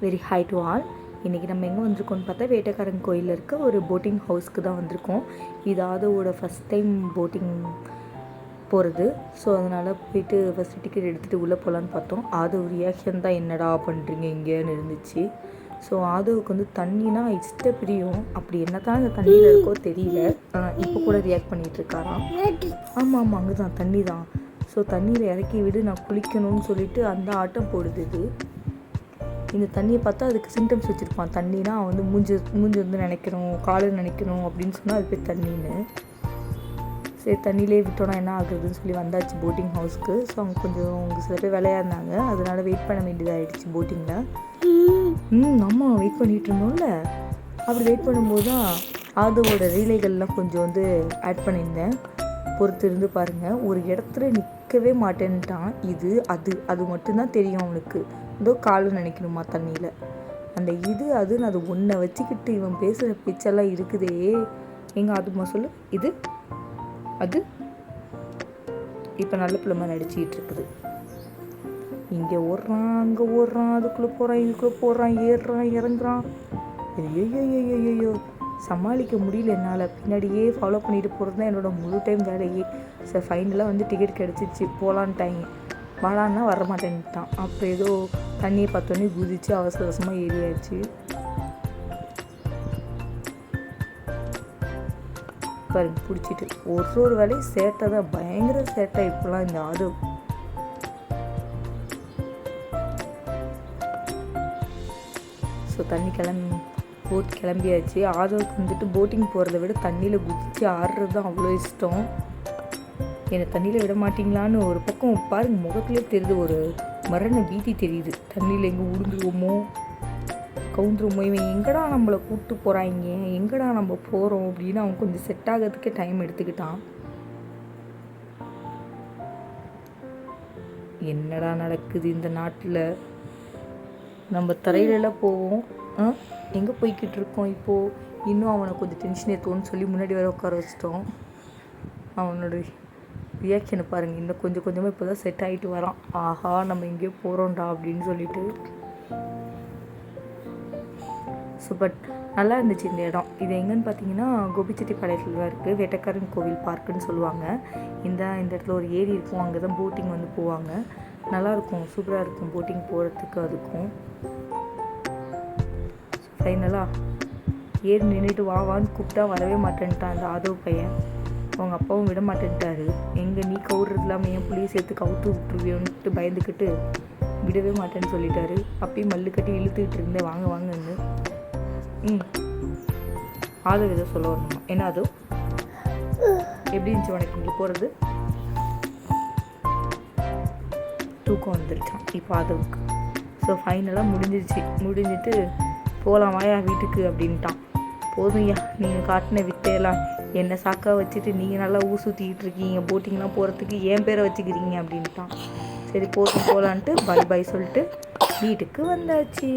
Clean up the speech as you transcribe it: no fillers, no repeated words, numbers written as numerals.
Very high to all. இன்றைக்கி நம்ம எங்கே வந்திருக்கோம்னு பார்த்தா வேட்டைக்காரன் கோயிலில் இருக்க ஒரு போட்டிங் ஹவுஸ்க்கு தான் வந்திருக்கோம். இது ஆதவோட ஃபஸ்ட் டைம் போட்டிங் போகிறது. ஸோ அதனால் போயிட்டு ஃபஸ்ட்டு டிக்கெட் எடுத்துகிட்டு உள்ளே போகலான்னு பார்த்தோம். ஆதவ் ரியாக்ஷன் தான் என்னடா பண்ணுறீங்க இங்கேன்னு இருந்துச்சு. ஸோ ஆதவுக்கு வந்து தண்ணினா இஷ்ட பிரியம். அப்படி என்ன தான் அந்த தண்ணியில் இருக்கோ தெரியல. இப்போ கூட ரியாக்ட் பண்ணிகிட்ருக்காராம். ஆமாம் அங்கே தான் தண்ணி தான். ஸோ தண்ணியில் இறக்கி விடு, நான் குளிக்கணும்னு சொல்லிட்டு அந்த ஆட்டம் போடுது இது. இந்த தண்ணியை பார்த்தா அதுக்கு சிம்டம்ஸ் வச்சுருப்பான். தண்ணினா வந்து மூஞ்சி வந்து நினைக்கணும், காலை நினைக்கணும் அப்படின்னு சொன்னால் அது பேர் தண்ணின்னு. சரி தண்ணியிலே விட்டோன்னா என்ன ஆகுதுன்னு சொல்லி வந்தாச்சு போட்டிங் ஹவுஸ்க்கு. ஸோ அவங்க கொஞ்சம் சில பேர் விளையா இருந்தாங்க, அதனால் வெயிட் பண்ண வேண்டியதாகிடுச்சு போட்டிங்கில். நம்ம வெயிட் பண்ணிகிட்டு இருந்தோம்ல, அப்படி வெயிட் பண்ணும்போது தான் ஆதவோட ரீலைகள்லாம் கொஞ்சம் வந்து ஆட் பண்ணியிருந்தேன். பொறுத்து இருந்து பாருங்கள். ஒரு இடத்துல நிற்கவே மாட்டேன்ட்டான். அது மட்டும்தான் தெரியும் அவனுக்கு. ஏதோ காலை நினைக்கணுமா தண்ணியில். அந்த அதுன்னு அது ஒன்றை வச்சுக்கிட்டு இவன் பேசுகிற பேச்செல்லாம் இருக்குதே. எங்கள் அதுமா சொல்லு, அது இப்போ நல்ல பிள்ளைமா நடிச்சிக்கிட்டு இருக்குது. இங்கே ஓடுறான், அங்கே ஓடுறான், அதுக்குள்ளே போகிறான், இதுக்குள்ளே போடுறான், ஏறுறான், இறங்குறான். ஐயோ சமாளிக்க முடியல என்னால். பின்னாடியே ஃபாலோ பண்ணிட்டு போகிறது தான் என்னோடய முழு டைம் வேலையே. சார் ஃபைனலாக வந்து டிக்கெட் கிடச்சிச்சு, போகலான்ட்டாங்க. வாடான்னா வரமாட்டேன்ட்டான். அப்புறம் ஏதோ தண்ணியை பார்த்தோன்னே குதிச்சு அவசர அவசரமாக ஏறியாச்சு. பாருங்க பிடிச்சிட்டு ஒரு வேலையும் சேட்டை தான், பயங்கர சேட்டை இப்போலாம் இந்த ஆதவ். ஸோ தண்ணி போட் கிளம்பியாச்சு. ஆதவுக்கு வந்துட்டு போட்டிங் போகிறத விட தண்ணியில் குதித்து ஆடுறது தான் அவ்வளோ இஷ்டம். என்னை தண்ணியில் விட மாட்டிங்களான்னு ஒரு பக்கம் பாருங்க முகத்துலேயே தெரியுது, ஒரு மரண பீதி தெரியுது. தண்ணியில் எங்கே உடுந்துருவோமோ கவுந்துருவோமோ, இவன் எங்கடா நம்மளை கூப்பிட்டு போகிறாங்க, எங்கடா நம்ம போகிறோம் அப்படின்னு அவன் கொஞ்சம் செட் ஆகிறதுக்கே டைம் எடுத்துக்கிட்டான். என்னடா நடக்குது இந்த நாட்டில். நம்ம தரையிலலாம் போவோம், எங்கே போய்கிட்டு இருக்கோம் இப்போது. இன்னும் அவனை கொஞ்சம் டென்ஷன் ஏற்றுவோன்னு சொல்லி முன்னாடி வர உட்கார வச்சிட்டோம். அவனோட ரியாக்ஷனை பாருங்கள். இன்னும் கொஞ்சம் கொஞ்சமாக இப்போ தான் செட் ஆகிட்டு வரான். ஆஹா நம்ம எங்கேயோ போகிறோம்டா அப்படின்னு சொல்லிட்டு. ஸோ பட் நல்லா இருந்துச்சு இந்த இடம். இது எங்கன்னு பார்த்தீங்கன்னா கோபிச்செட்டிப்பாளையத்தில் தான் இருக்குது. வேட்டைக்காரன் கோவில் பார்க்குன்னு சொல்லுவாங்க. இந்த இடத்துல ஒரு ஏரி இருக்கும், அங்கே தான் போட்டிங் வந்து போவாங்க. நல்லாயிருக்கும், சூப்பராக இருக்கும் போட்டிங் போகிறதுக்கு. அதுக்கும் ஃபைனலாக ஏறி நின்றுட்டு வான்னு கூப்பிட்டா வரவே மாட்டேன்ட்டான் அந்த ஆதவ் பையன். அவங்க அப்பாவும் விட மாட்டேன்ட்டாரு. எங்கே நீ கவுடுறது இல்லாமல் என் புள்ளியை சேர்த்து கவுத்து விட்டுருவியோன்ட்டு பயந்துக்கிட்டு விடவே மாட்டேன்னு சொல்லிட்டாரு. அப்பயும் மல்லு கட்டி இழுத்துக்கிட்டு இருந்தேன் வாங்கன்னு. ஆதவ் எதோ சொல்ல வரணுமா? என்ன அது எப்படி இருந்துச்சு உனக்கு இங்கே போகிறது? தூக்கம் வந்துருச்சான் இப்போ ஆதவுக்கு. ஸோ ஃபைனலாக முடிஞ்சிட்டு போகலாம் வாயா வீட்டுக்கு அப்படின்ட்டான். போதும்யா நீங்கள் காட்டின வித்தையெல்லாம் என்னை சாக்கா வச்சுட்டு நீங்கள் நல்லா ஊசுற்றிக்கிட்டு இருக்கீங்க, போட்டிங்லாம் போகிறதுக்கு என் பேரை வச்சுக்கிறீங்க அப்படின்ட்டான். சரி போகலான்ட்டு பாய் சொல்லிட்டு வீட்டுக்கு வந்தாச்சு.